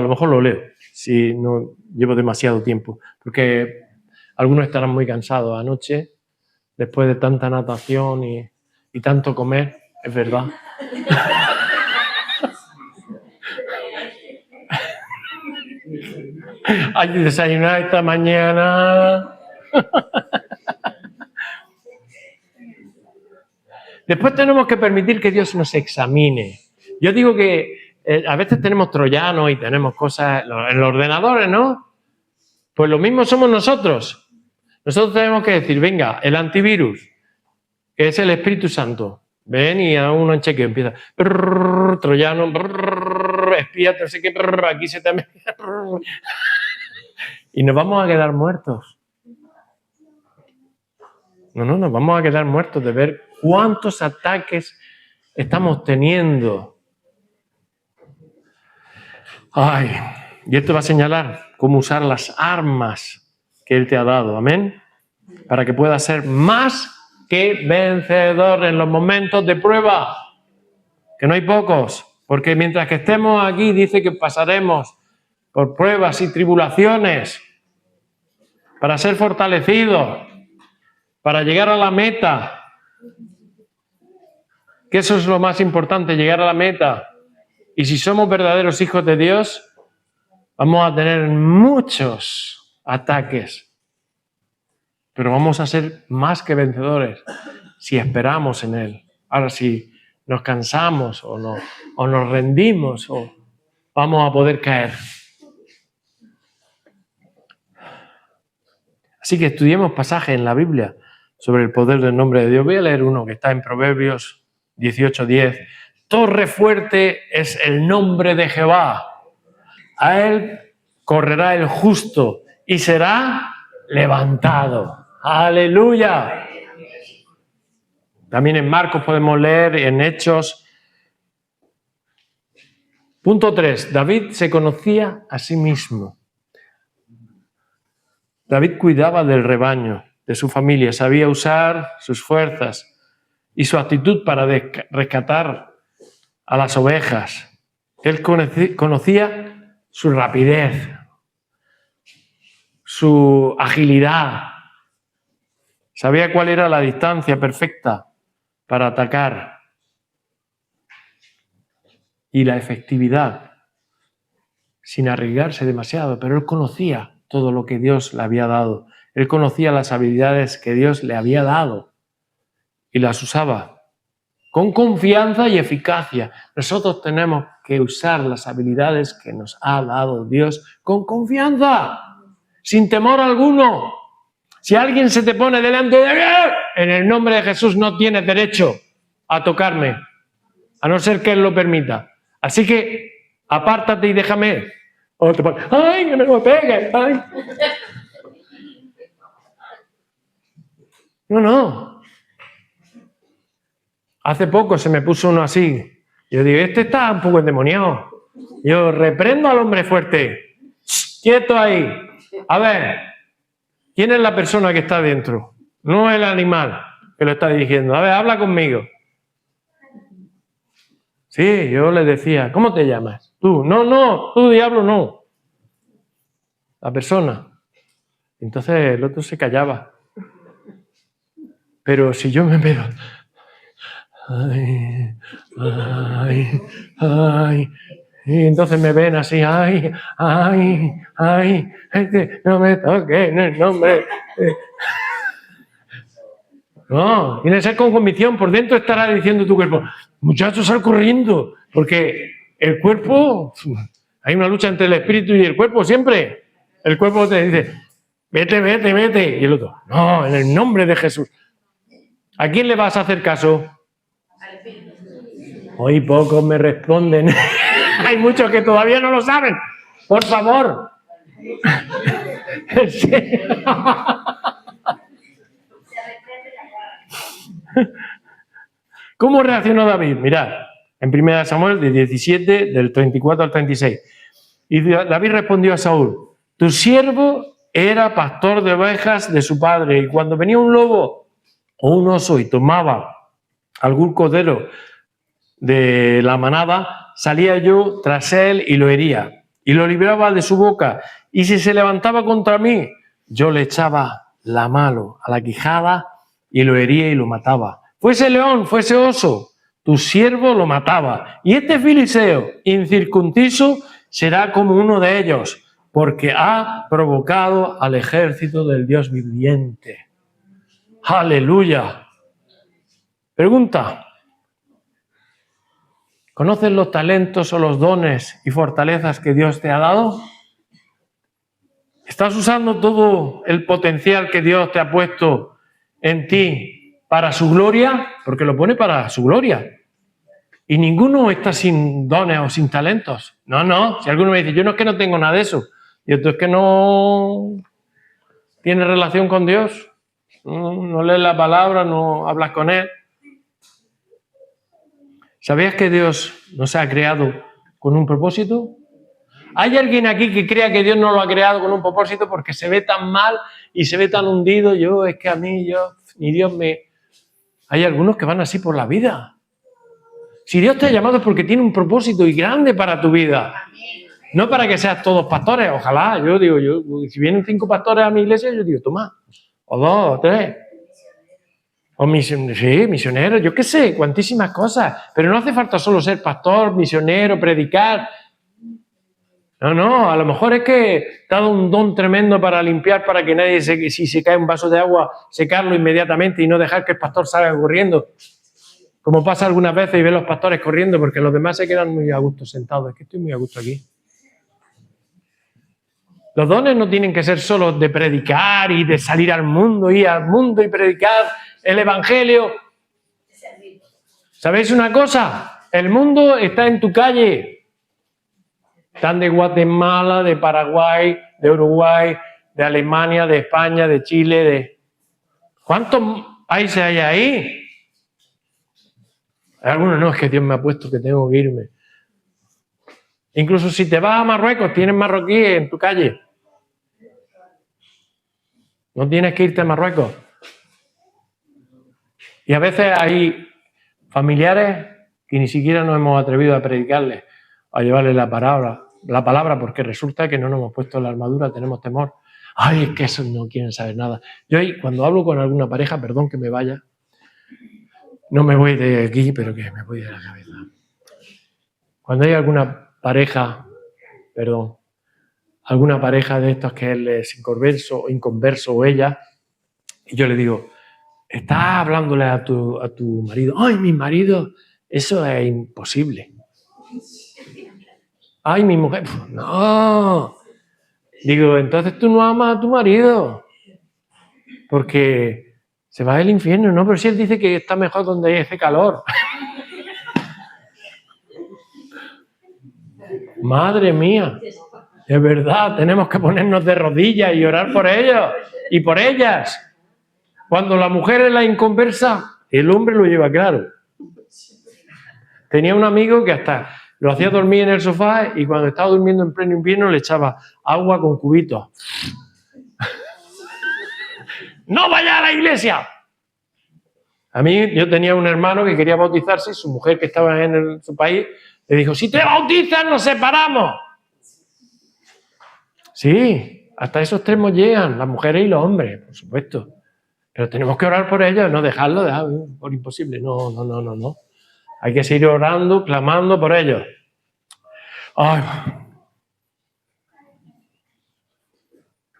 lo mejor lo leo, si no llevo demasiado tiempo, porque algunos estarán muy cansados anoche, después de tanta natación y tanto comer, es verdad. Hay que desayunar esta mañana. Después tenemos que permitir que Dios nos examine. Yo digo que a veces tenemos troyanos y tenemos cosas en los ordenadores, ¿no? Pues lo mismo somos nosotros. Nosotros tenemos que decir, venga, el antivirus, que es el Espíritu Santo, ven y a uno en chequeo empieza, troyano, espía, no sé qué, aquí se te mete, y nos vamos a quedar muertos. No, nos vamos a quedar muertos de ver cuántos ataques estamos teniendo. Ay, y esto va a señalar cómo usar las armas que Él te ha dado, amén, para que puedas ser más que vencedor en los momentos de prueba, que no hay pocos, porque mientras que estemos aquí dice que pasaremos por pruebas y tribulaciones para ser fortalecidos, para llegar a la meta, que eso es lo más importante, llegar a la meta. Y si somos verdaderos hijos de Dios, vamos a tener muchos ataques, pero vamos a ser más que vencedores si esperamos en Él. Ahora, si nos cansamos o nos rendimos, vamos a poder caer. Así que estudiemos pasajes en la Biblia sobre el poder del nombre de Dios. Voy a leer uno que está en Proverbios 18:10. Torre fuerte es el nombre de Jehová. A Él correrá el justo y será levantado. ¡Aleluya! También en Marcos podemos leer, en Hechos. Punto 3. David se conocía a sí mismo. David cuidaba del rebaño, de su familia, sabía usar sus fuerzas y su actitud para rescatar a las ovejas. Él conocía su rapidez, su agilidad, sabía cuál era la distancia perfecta para atacar y la efectividad. sin arriesgarse demasiado, pero él conocía todo lo que Dios le había dado. Él conocía las habilidades que Dios le había dado y las usaba con confianza y eficacia. Nosotros tenemos que usar las habilidades que nos ha dado Dios con confianza, sin temor alguno. Si alguien se te pone delante de mí, en el nombre de Jesús no tienes derecho a tocarme, a no ser que Él lo permita. Así que apártate y déjame. O te pones, ¡ay, que me lo pegues! ¡Ay! No. Hace poco se me puso uno así. Yo digo, este está un poco endemoniado. Yo reprendo al hombre fuerte. ¡Quieto ahí! A ver, ¿quién es la persona que está dentro? No el animal que lo está dirigiendo. A ver, habla conmigo. Sí, yo le decía, ¿cómo te llamas? Tú. No, tú diablo no. La persona. Entonces el otro se callaba. Pero si yo me veo... Ay. Y entonces me ven así, ay, no me toques en el nombre. No, tiene que ser con convicción. Por dentro estará diciendo tu cuerpo, muchachos, sal corriendo, porque el cuerpo, hay una lucha entre el espíritu y el cuerpo siempre. El cuerpo te dice, vete, y el otro, no, en el nombre de Jesús. ¿A quién le vas a hacer caso? Hoy pocos me responden. Hay muchos que todavía no lo saben. Por favor. ¿Cómo reaccionó David? Mirad, en 1 Samuel de 17, del 34 al 36. Y David respondió a Saúl, tu siervo era pastor de ovejas de su padre, y cuando venía un lobo o un oso y tomaba algún cordero de la manada, salía yo tras él y lo hería, y lo libraba de su boca, y si se levantaba contra mí, yo le echaba la mano a la quijada y lo hería y lo mataba. Fuese león, fuese oso, tu siervo lo mataba. Y este filisteo incircunciso será como uno de ellos, porque ha provocado al ejército del Dios viviente. ¡Aleluya! Pregunta. ¿Conoces los talentos o los dones y fortalezas que Dios te ha dado? ¿Estás usando todo el potencial que Dios te ha puesto en ti para su gloria? Porque lo pone para su gloria. Y ninguno está sin dones o sin talentos. No. Si alguno me dice, yo no es que no tengo nada de eso. Y esto es que no tiene relación con Dios. No lees la palabra, no hablas con Él. ¿Sabías que Dios nos ha creado con un propósito? ¿Hay alguien aquí que crea que Dios no lo ha creado con un propósito porque se ve tan mal y se ve tan hundido? Ni Dios me... Hay algunos que van así por la vida. Si Dios te ha llamado es porque tiene un propósito y grande para tu vida. No para que seas todos pastores, ojalá. Si vienen 5 pastores a mi iglesia, yo digo, toma, o 2, o 3. O misioneros, yo qué sé, cuantísimas cosas. Pero no hace falta solo ser pastor, misionero, predicar. No, a lo mejor es que te ha dado un don tremendo para limpiar, para que nadie, si se cae un vaso de agua, secarlo inmediatamente y no dejar que el pastor salga corriendo. Como pasa algunas veces y ven los pastores corriendo porque los demás se quedan muy a gusto sentados. Es que estoy muy a gusto aquí. Los dones no tienen que ser solo de predicar y de salir al mundo, ir al mundo y predicar el evangelio. ¿Sabéis una cosa? El mundo está en tu calle. Están de Guatemala, de Paraguay, de Uruguay, de Alemania, de España, de Chile, de... ¿Cuántos países hay ahí? Algunos no, es que Dios me ha puesto que tengo que irme. Incluso si te vas a Marruecos, tienes marroquíes en tu calle. No tienes que irte a Marruecos. Y a veces hay familiares que ni siquiera nos hemos atrevido a predicarles, a llevarles la palabra, porque resulta que no nos hemos puesto la armadura, tenemos temor. Ay, es que esos no quieren saber nada. Yo cuando hablo con alguna pareja, perdón que me vaya, no me voy de aquí, pero que me voy de la cabeza. Cuando hay alguna pareja, perdón, alguna pareja de estos que él es inconverso o ella, y yo le digo, ¿estás hablándole a tu marido? ¡Ay, mi marido! Eso es imposible. ¡Ay, mi mujer! ¡No! Digo, entonces tú no amas a tu marido, porque se va al infierno, ¿no? Pero si él dice que está mejor donde hace calor. Madre mía, es verdad, tenemos que ponernos de rodillas y orar por ellos y por ellas. Cuando la mujer es la inconversa, el hombre lo lleva claro. Tenía un amigo que hasta lo hacía dormir en el sofá y cuando estaba durmiendo en pleno invierno le echaba agua con cubitos. ¡No vaya a la iglesia! A mí, yo tenía un hermano que quería bautizarse y su mujer que estaba en su país le dijo, si te bautizas nos separamos. Sí, hasta esos extremos llegan, las mujeres y los hombres, por supuesto. Pero tenemos que orar por ellos, no dejarlo por imposible. No. Hay que seguir orando, clamando por ellos. Ay.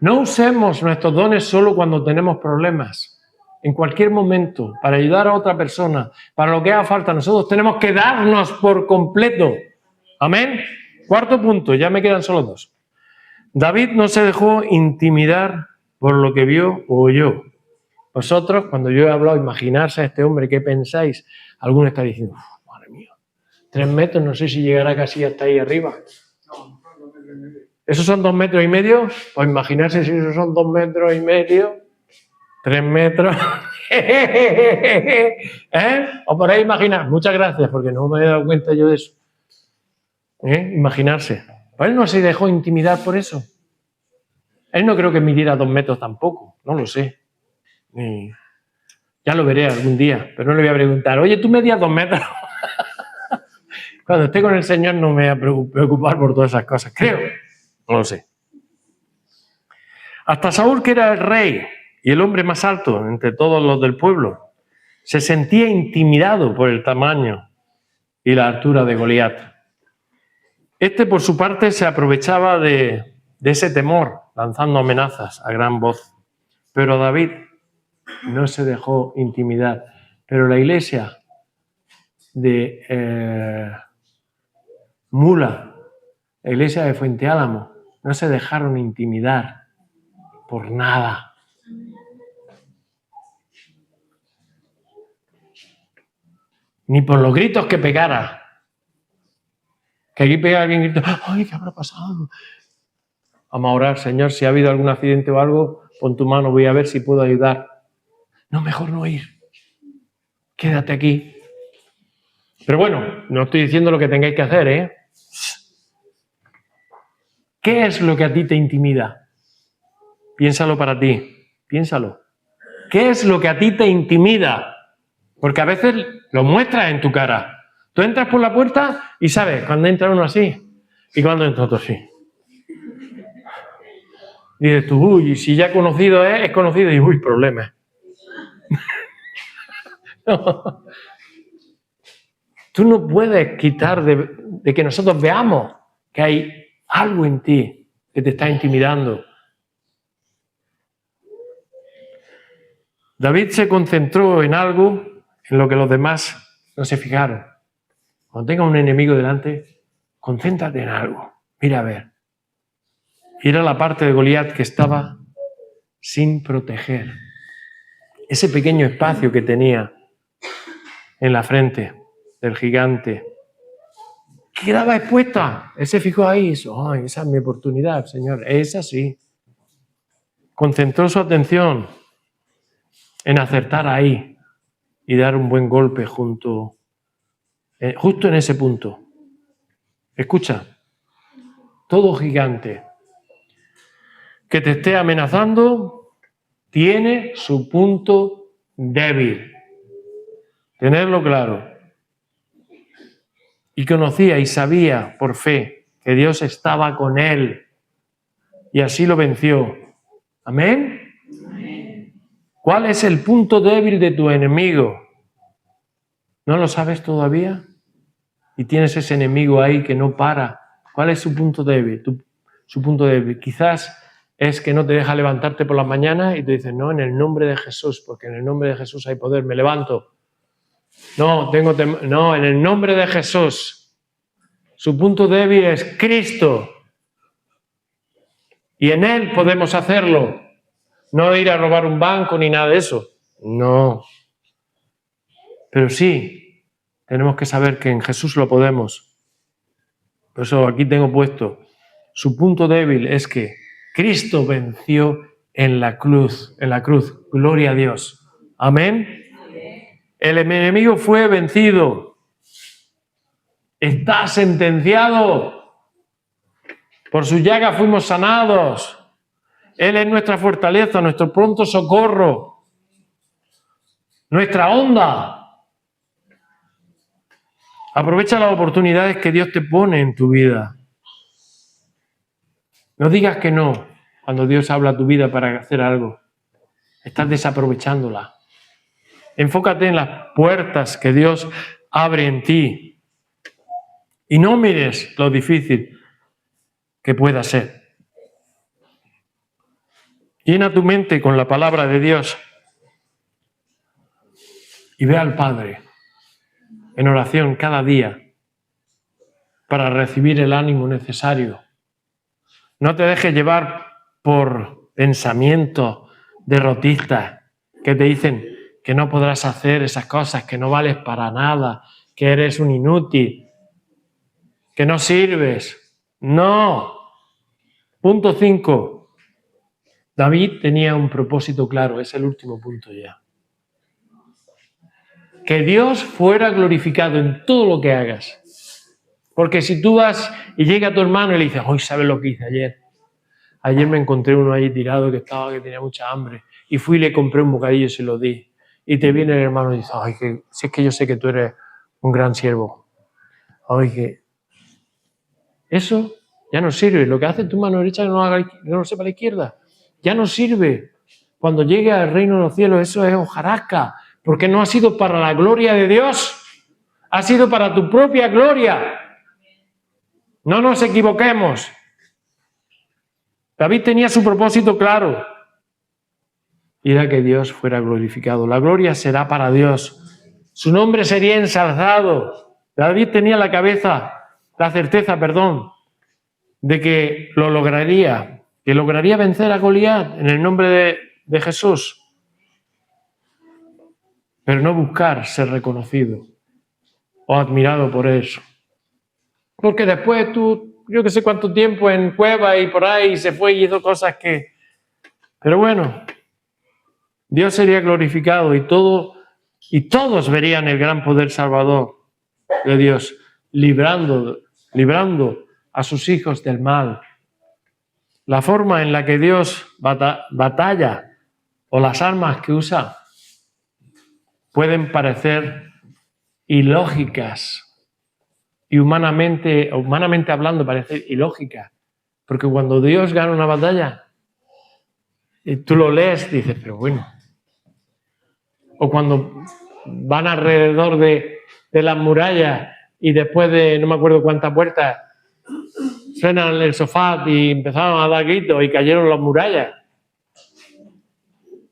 No usemos nuestros dones solo cuando tenemos problemas. En cualquier momento, para ayudar a otra persona, para lo que haga falta, nosotros tenemos que darnos por completo. Amén. Cuarto punto, ya me quedan solo dos. David no se dejó intimidar por lo que vio o oyó. Vosotros, cuando yo he hablado, imaginarse a este hombre, ¿qué pensáis? Algunos están diciendo, madre mía, 3 metros, no sé si llegará casi hasta ahí arriba. ¿Esos son 2,5 metros? Pues imaginarse si esos son 2,5 metros, 3 metros. ¿O por ahí imaginar? Muchas gracias, porque no me he dado cuenta yo de eso. Imaginarse. Pues él no se dejó intimidar por eso. Él no creo que midiera 2 metros tampoco, no lo sé. Ya lo veré algún día, pero no le voy a preguntar, oye, ¿tú medías 2 metros? Cuando esté con el Señor no me voy a preocupar por todas esas cosas, creo. No lo sé. Hasta Saúl, que era el rey y el hombre más alto entre todos los del pueblo, se sentía intimidado por el tamaño y la altura de Goliat. Este, por su parte, se aprovechaba de ese temor, lanzando amenazas a gran voz. Pero David no se dejó intimidar. Pero la iglesia de Mula, la iglesia de Fuente Álamo, no se dejaron intimidar por nada. Ni por los gritos que pegara. Que aquí pega alguien y grita, ¡ay, qué habrá pasado! Vamos a orar, Señor, si ha habido algún accidente o algo, pon tu mano, voy a ver si puedo ayudar. No, mejor no ir. Quédate aquí. Pero bueno, no estoy diciendo lo que tengáis que hacer, ¿eh? ¿Qué es lo que a ti te intimida? Piénsalo para ti, piénsalo. ¿Qué es lo que a ti te intimida? Porque a veces lo muestras en tu cara. Tú entras por la puerta y sabes cuando entra uno así y cuando entra otro así. Y dices tú, uy, si ya conocido es conocido y uy, problemas. No. Tú no puedes quitar de que nosotros veamos que hay algo en ti que te está intimidando. David se concentró en algo en lo que los demás no se fijaron. Cuando tengas un enemigo delante, concéntrate en algo. Mira a ver. Y era la parte de Goliat que estaba sin proteger. Ese pequeño espacio que tenía en la frente del gigante. Quedaba expuesta. Él se fijó ahí. Ay, esa es mi oportunidad, Señor. Esa sí. Concentró su atención en acertar ahí y dar un buen golpe justo en ese punto. Escucha, todo gigante que te esté amenazando tiene su punto débil. Tenerlo claro. Y conocía y sabía por fe que Dios estaba con él y así lo venció. ¿Amén? ¿Cuál es el punto débil de tu enemigo? ¿No lo sabes todavía? Y tienes ese enemigo ahí que no para. ¿Cuál es su punto débil? su punto débil. Quizás es que no te deja levantarte por las mañanas y te dices, no, en el nombre de Jesús, porque en el nombre de Jesús hay poder, me levanto. No, no, en el nombre de Jesús. Su punto débil es Cristo. Y en Él podemos hacerlo. No ir a robar un banco ni nada de eso. No. Pero sí, tenemos que saber que en Jesús lo podemos. Por eso aquí tengo puesto, su punto débil es que Cristo venció en la cruz. Gloria a Dios. Amén. El enemigo fue vencido. Está sentenciado. Por su llaga fuimos sanados. Él es nuestra fortaleza, nuestro pronto socorro, nuestra onda. Aprovecha las oportunidades que Dios te pone en tu vida. No digas que no cuando Dios habla a tu vida para hacer algo. Estás desaprovechándola. Enfócate en las puertas que Dios abre en ti. Y no mires lo difícil que pueda ser. Llena tu mente con la palabra de Dios y ve al Padre en oración cada día para recibir el ánimo necesario. No te dejes llevar por pensamientos derrotistas que te dicen que no podrás hacer esas cosas, que no vales para nada, que eres un inútil, que no sirves. No. Punto 5. David tenía un propósito claro, es el último punto ya. Que Dios fuera glorificado en todo lo que hagas. Porque si tú vas y llega tu hermano y le dices, hoy ¿sabes lo que hice ayer? Ayer me encontré uno ahí tirado que tenía mucha hambre y fui y le compré un bocadillo y se lo di. Y te viene el hermano y dice, ay, si es que yo sé que tú eres un gran siervo. Ay, que eso ya no sirve. Lo que hace tu mano derecha no lo sepa la izquierda. Ya no sirve. Cuando llegue al reino de los cielos, eso es hojarasca, porque no ha sido para la gloria de Dios, ha sido para tu propia gloria. No nos equivoquemos. David tenía su propósito claro, y era que Dios fuera glorificado. La gloria será para Dios. Su nombre sería ensalzado. David tenía la certeza, de que lo lograría, que lograría vencer a Goliat en el nombre de Jesús. Pero no buscar ser reconocido o admirado por eso. Porque después yo que sé cuánto tiempo en cueva y por ahí se fue y hizo cosas que... Pero bueno, Dios sería glorificado y todos verían el gran poder salvador de Dios, librando a sus hijos del mal. La forma en la que Dios batalla o las armas que usa pueden parecer ilógicas y humanamente hablando parecer ilógicas, porque cuando Dios gana una batalla y tú lo lees dices, pero bueno. O cuando van alrededor de las murallas y después de no me acuerdo cuántas puertas suenan el sofá y empezaron a dar gritos y cayeron las murallas.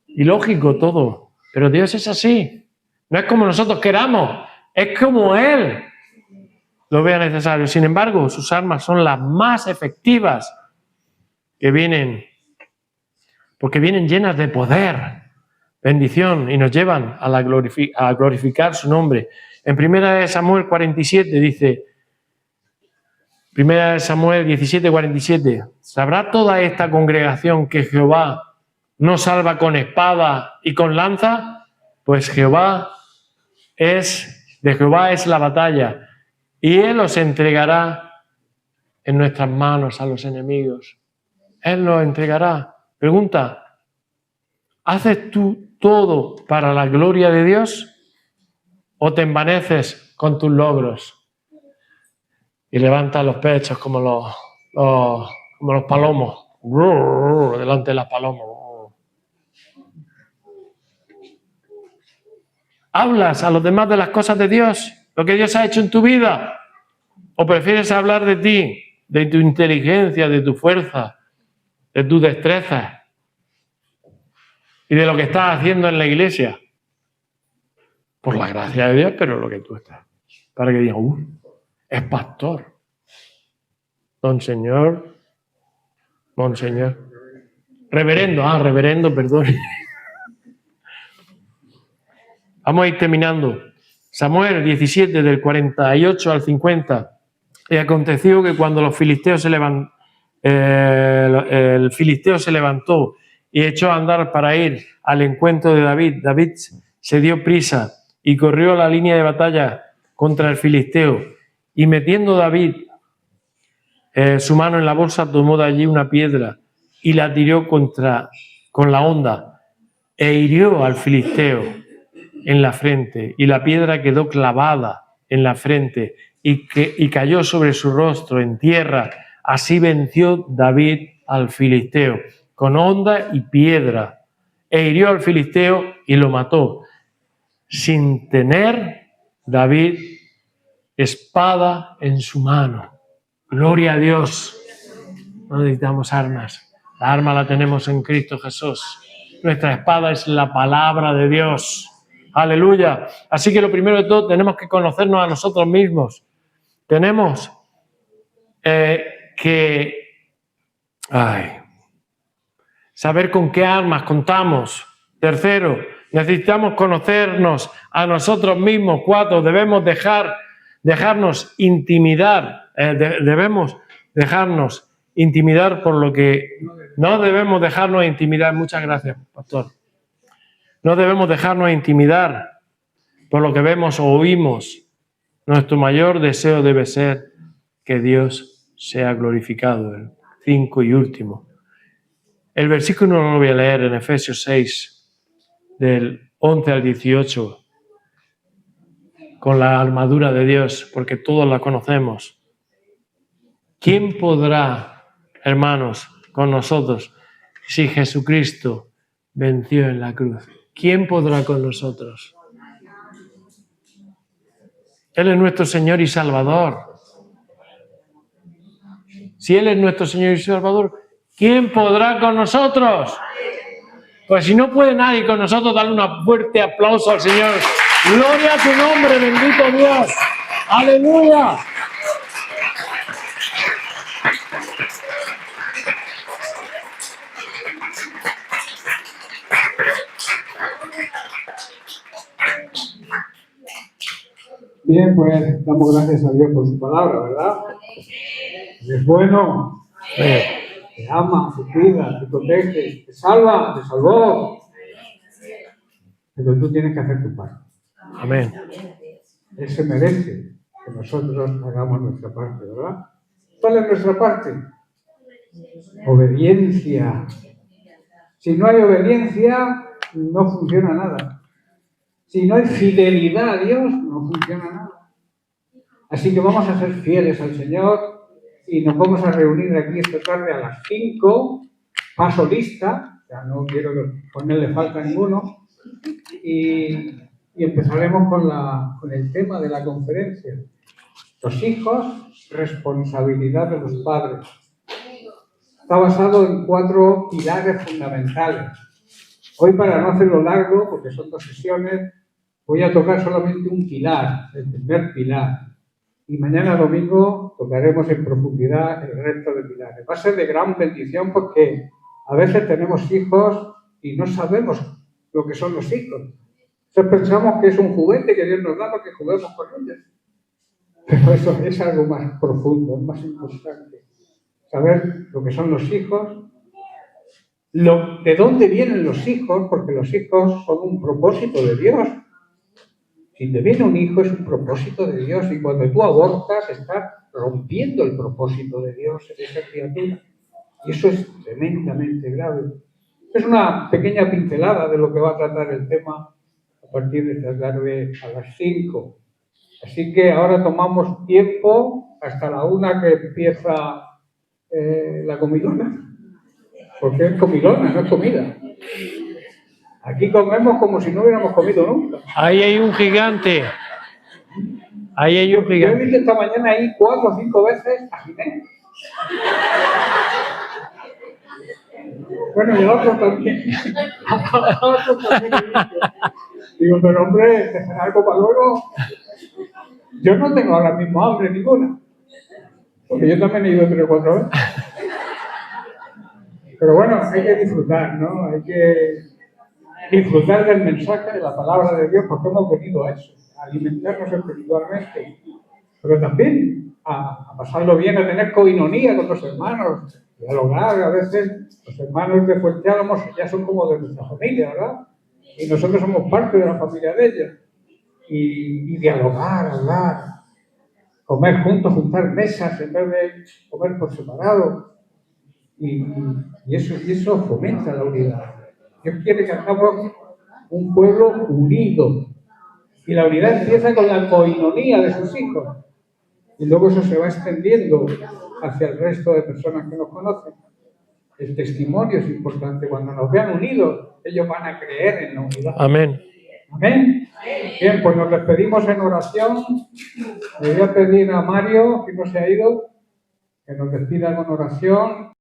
Ilógico todo, pero Dios es así. No es como nosotros queramos, es como Él lo vea necesario. Sin embargo, sus armas son las más efectivas que vienen, porque vienen llenas de poder, bendición, y nos llevan a glorificar su nombre. En 1 Samuel 47 dice, 1 Samuel 17, 47, ¿sabrá toda esta congregación que Jehová no salva con espada y con lanza? Pues de Jehová es la batalla, y Él os entregará en nuestras manos a los enemigos. Él nos entregará. Pregunta, ¿haces tú todo para la gloria de Dios o te envaneces con tus logros y levantas los pechos como los palomos, delante de las palomas? ¿Hablas a los demás de las cosas de Dios, lo que Dios ha hecho en tu vida? ¿O prefieres hablar de ti? de tu inteligencia, de tu fuerza, de tus destrezas y de lo que estás haciendo en la iglesia. Por la gracia de Dios, pero lo que tú estás. Para que digan, es pastor. Monseñor. Reverendo, perdón. Vamos a ir terminando. Samuel 17, del 48 al 50. Y aconteció que cuando los filisteos el filisteo se levantó y echó a andar para ir al encuentro de David, David se dio prisa y corrió a la línea de batalla contra el filisteo. Y metiendo David su mano en la bolsa, tomó de allí una piedra y la tiró con la honda e hirió al filisteo en la frente, y la piedra quedó clavada en la frente y cayó sobre su rostro en tierra. Así venció David al filisteo con honda y piedra, e hirió al filisteo y lo mató, sin tener David espada en su mano. Gloria a Dios. No necesitamos armas. La arma la tenemos en Cristo Jesús. Nuestra espada es la palabra de Dios. Aleluya. Así que lo primero de todo, tenemos que conocernos a nosotros mismos. Tenemos que saber con qué armas contamos. Tercero, necesitamos conocernos a nosotros mismos. Cuatro, debemos dejarnos intimidar. Debemos dejarnos intimidar por lo que no debemos dejarnos intimidar. Muchas gracias, pastor. No debemos dejarnos intimidar por lo que vemos o oímos. Nuestro mayor deseo debe ser que Dios sea glorificado. El 5 y último. El versículo no lo voy a leer, en Efesios 6, del 11 al 18, con la armadura de Dios, porque todos la conocemos. ¿Quién podrá, hermanos, con nosotros si Jesucristo venció en la cruz? ¿Quién podrá con nosotros? Él es nuestro Señor y Salvador. Si Él es nuestro Señor y Salvador, ¿quién podrá con nosotros? Pues si no puede nadie con nosotros, dale un fuerte aplauso al Señor. Gloria a tu nombre, bendito Dios. Aleluya. Bien, pues damos gracias a Dios por su palabra, ¿verdad? Es bueno, te ama, te cuida, te protege, te salva, te salvó. Pero tú tienes que hacer tu parte. Amén. Él se merece que nosotros hagamos nuestra parte, ¿verdad? ¿Cuál es nuestra parte? Obediencia. Si no hay obediencia, no funciona nada. Si no hay fidelidad a Dios, no funciona nada. Así que vamos a ser fieles al Señor y nos vamos a reunir aquí esta tarde a las 5, paso lista, ya no quiero ponerle falta a ninguno, y empezaremos con el tema de la conferencia. Los hijos, responsabilidad de los padres. Está basado en 4 pilares fundamentales. Hoy, para no hacerlo largo, porque son 2 sesiones, voy a tocar solamente un pilar, el primer pilar. Y mañana domingo tocaremos en profundidad el resto de pilares. Va a ser de gran bendición porque a veces tenemos hijos y no sabemos lo que son los hijos. Entonces pensamos que es un juguete que Dios nos da para que juguemos con ellos. Pero eso es algo más profundo, es más importante. Saber lo que son los hijos, de dónde vienen los hijos, porque los hijos son un propósito de Dios. Si te viene un hijo es un propósito de Dios, y cuando tú abortas estás rompiendo el propósito de Dios en esa criatura. Y eso es tremendamente grave. Es una pequeña pincelada de lo que va a tratar el tema a partir de esta tarde a las 5. Así que ahora tomamos tiempo hasta la 1 que empieza la comilona. Porque es comilona, no es comida. Aquí comemos como si no hubiéramos comido nunca. Ahí hay un gigante. Ahí hay un Yo he gigante. visto esta mañana ahí 4 o 5 veces a Ginés. Bueno, y el otro también. Digo, pero hombre, dejar algo para luego. Yo no tengo ahora mismo hambre ninguna. Porque yo también he ido 3 o 4 veces. Pero bueno, hay que disfrutar, ¿no? Hay que disfrutar del mensaje de la palabra de Dios, porque hemos venido a eso, a alimentarnos espiritualmente, pero también a pasarlo bien, a tener coinonía con los hermanos, dialogar. A veces los hermanos de Fuente Álamos ya son como de nuestra familia, ¿verdad? Y nosotros somos parte de la familia de ellos. Y dialogar, hablar, comer juntos, juntar mesas en vez de comer por separado. Y eso fomenta la unidad. Dios quiere que hagamos un pueblo unido. Y la unidad empieza con la coinonía de sus hijos. Y luego eso se va extendiendo hacia el resto de personas que nos conocen. El testimonio es importante. Cuando nos vean unidos, ellos van a creer en la unidad. Amén. Amén. Bien, pues nos despedimos en oración. Le voy a pedir a Mario, que no se ha ido, que nos despida con oración.